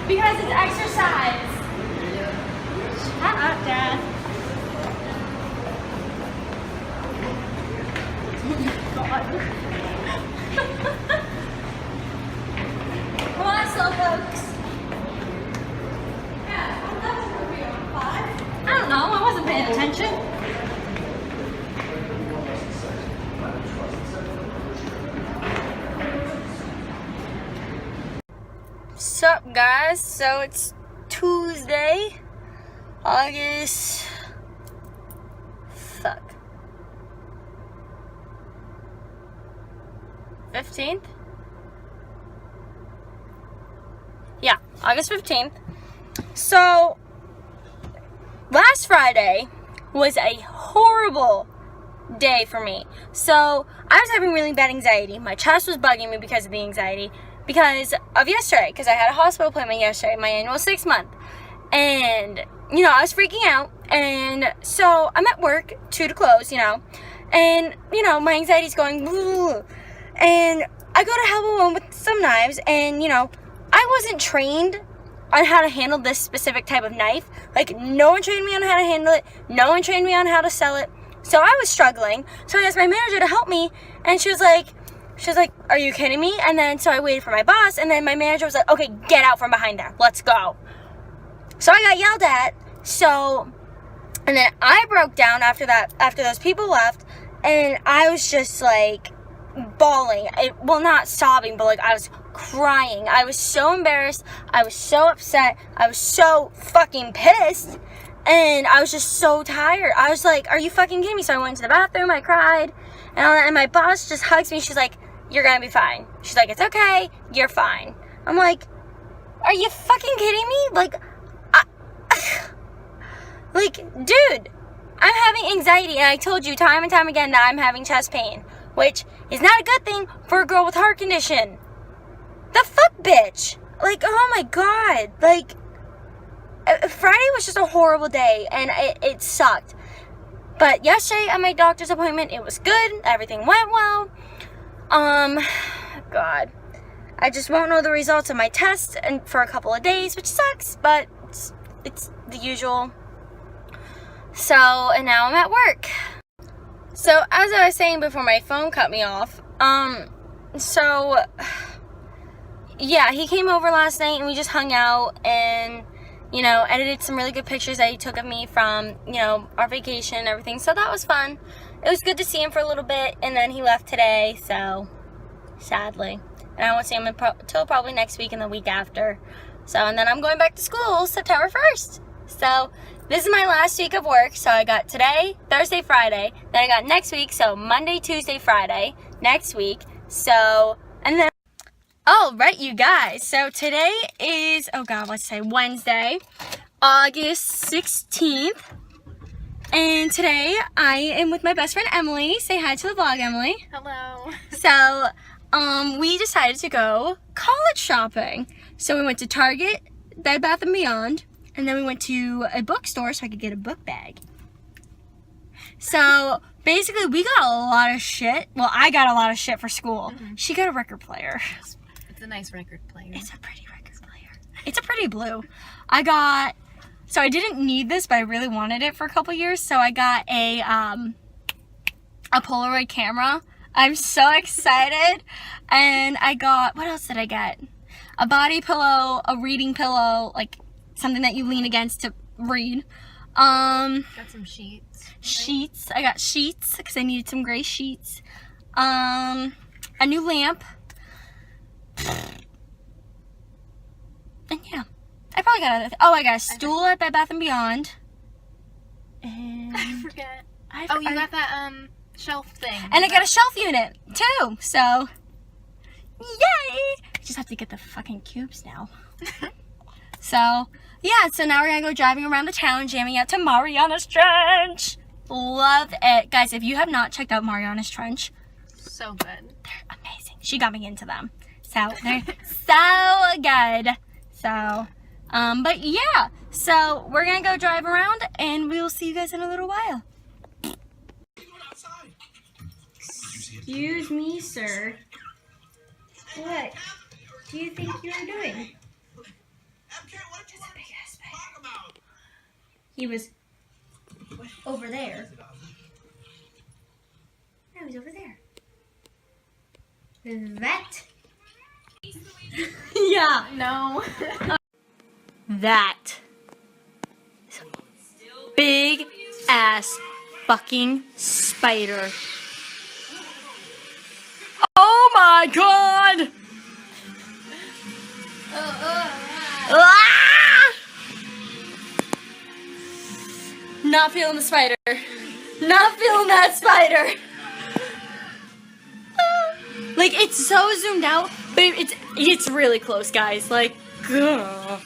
Because it's exercise. Shut up, Dad. Come on, slowpokes. Yeah, what level were we on? 5? I don't know. I wasn't paying attention. Sup, guys? So it's Tuesday, August. Fuck. 15th? Yeah, August 15th. So, last Friday was a horrible day for me. So, I was having really bad anxiety. My chest was bugging me because of the anxiety. Because of yesterday. Because I had a hospital appointment yesterday, my annual 6 month. And, you know, I was freaking out. And so, I'm at work, 2 to close, you know. And, you know, my anxiety's going, blah. And I go to help a woman with some knives, and, you know, I wasn't trained on how to handle this specific type of knife. Like, no one trained me on how to handle it. No one trained me on how to sell it. So I was struggling. So I asked my manager to help me, and she was like, are you kidding me? And then, so I waited for my boss, and then my manager was like, okay, get out from behind there. Let's go. So I got yelled at. So, and then I broke down after that, after those people left, and I was just like, bawling. Well, not sobbing, but like I was crying. I was so embarrassed. I was so upset. I was so fucking pissed. And I was just so tired. I was like, are you fucking kidding me? So I went to the bathroom. I cried. And my boss just hugs me. She's like, you're gonna be fine. She's like, it's okay. You're fine. I'm like, are you fucking kidding me? Like, like, dude, I'm having anxiety. And I told you time and time again that I'm having chest pain, which is not a good thing for a girl with heart condition. The fuck, bitch? Like, oh my god. Like, Friday was just a horrible day, and it sucked. But yesterday at my doctor's appointment, it was good. Everything went well. God. I just won't know the results of my test for a couple of days, which sucks, but it's the usual. So, and now I'm at work. So, as I was saying before my phone cut me off, so, yeah, he came over last night and we just hung out and, you know, edited some really good pictures that he took of me from, you know, our vacation and everything. So that was fun. It was good to see him for a little bit, and then he left today, so, sadly. And I won't see him until probably next week and the week after. So, and then I'm going back to school September 1st. So, this is my last week of work. So I got today, Thursday, Friday. Then I got next week, so Monday, Tuesday, Friday, next week. So, and then, oh, right, you guys. So today is, oh God, let's say Wednesday, August 16th. And today I am with my best friend, Emily. Say hi to the vlog, Emily. Hello. So, we decided to go college shopping. So we went to Target, Bed Bath & Beyond. And then we went to a bookstore so I could get a book bag. So, basically, we got a lot of shit. Well, I got a lot of shit for school. Mm-hmm. She got a record player. It's a nice record player. It's a pretty record player. It's a pretty blue. So I didn't need this, but I really wanted it for a couple years. So I got a Polaroid camera. I'm so excited. And I got, what else did I get? A body pillow, a reading pillow, like, something that you lean against to read. Got some sheets. Right? Sheets. I got sheets because I needed some gray sheets. A new lamp. And yeah, I probably got other. I got a stool at Bed Bath & Beyond. And I forget. You got that shelf thing. And I got a shelf unit too. So, yay! I just have to get the fucking cubes now. So, yeah, so now we're going to go driving around the town, jamming out to Mariana's Trench. Love it. Guys, if you have not checked out Mariana's Trench, so good. They're amazing. She got me into them. So, they're so good. So, but yeah. So, we're going to go drive around, and we will see you guys in a little while. Excuse me, sir. What do you think you're doing? He was over there. No, he's over there. That. Yeah. No. That. Big ass fucking spider. Oh my god! Ah! Not feeling the spider. Not feeling that spider. Like, it's so zoomed out, but it's really close, guys. Like, ugh.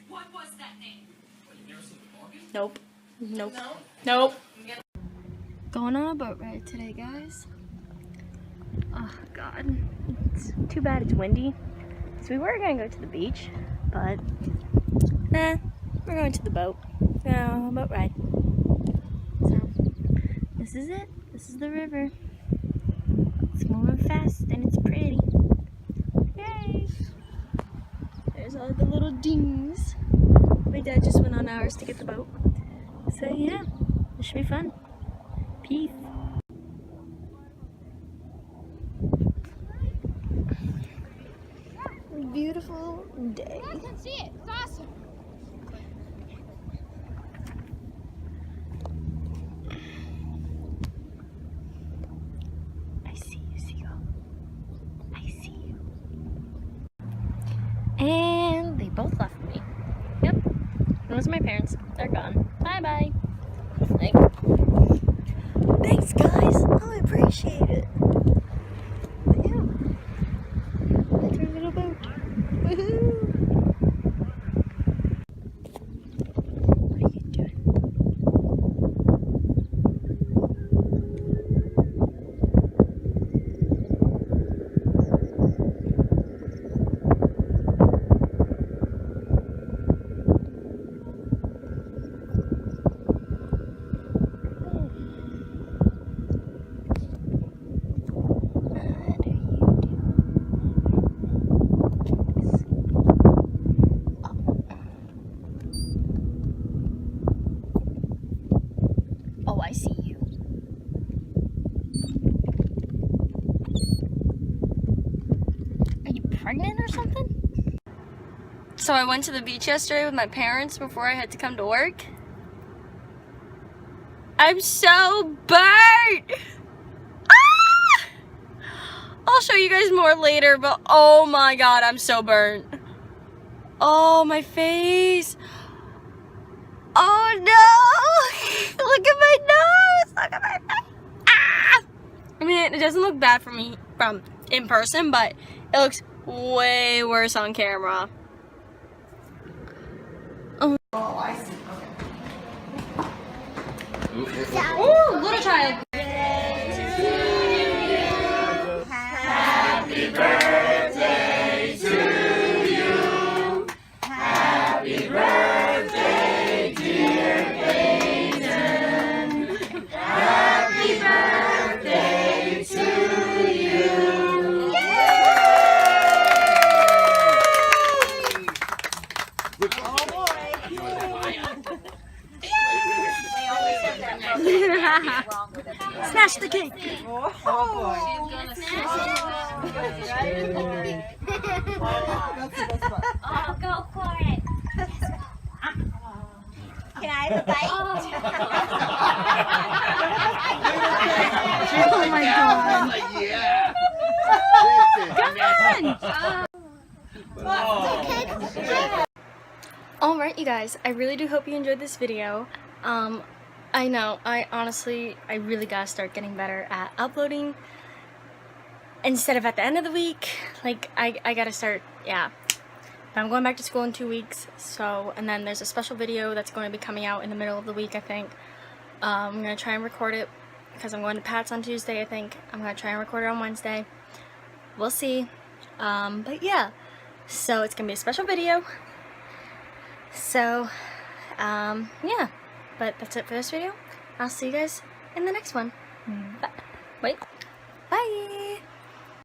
What was that name? Nope. Nope. Nope. Going on a boat ride today, guys. Oh, God. It's too bad it's windy. So we were going to go to the beach, but we're going to the boat. Boat ride. So, this is it. This is the river. It's moving fast and it's pretty. Yay! There's all the little dings. My dad just went on ours to get the boat. So yeah, this should be fun. Peace. Beautiful day. I can see it. It's awesome. I see you, Seagull. I see you. And they both left me. Yep. Those are my parents. They're gone. Bye-bye. Like, thanks, guys. I appreciate it. But yeah. That's our little boat. Woohoo! What are you doing? Oh, I see you. Are you pregnant or something? So I went to the beach yesterday with my parents before I had to come to work. I'm so burnt! Ah! I'll show you guys more later, but oh my god, I'm so burnt. Oh, my face. Oh no! Look at my nose! Look at my face! Ah! I mean, it doesn't look bad for me from in person, but it looks way worse on camera. Oh, I see. Okay. Ooh, little child. Happy birthday to you. Happy birthday, dear Peyton. Happy birthday to you. Oh boy. Smash the cake. Oh boy. That's the best part. Oh, go for it. Can I have a bite? Oh my god. Yeah. Alright, you guys, I really do hope you enjoyed this video. I know, I really gotta start getting better at uploading instead of at the end of the week. Like, I gotta start, yeah. But I'm going back to school in 2 weeks, so, and then there's a special video that's going to be coming out in the middle of the week, I think. I'm gonna try and record it because I'm going to Pat's on Tuesday, I think. I'm gonna try and record it on Wednesday. We'll see. But yeah, so it's gonna be a special video. So, yeah, but that's it for this video. I'll see you guys in the next one. Wait, bye.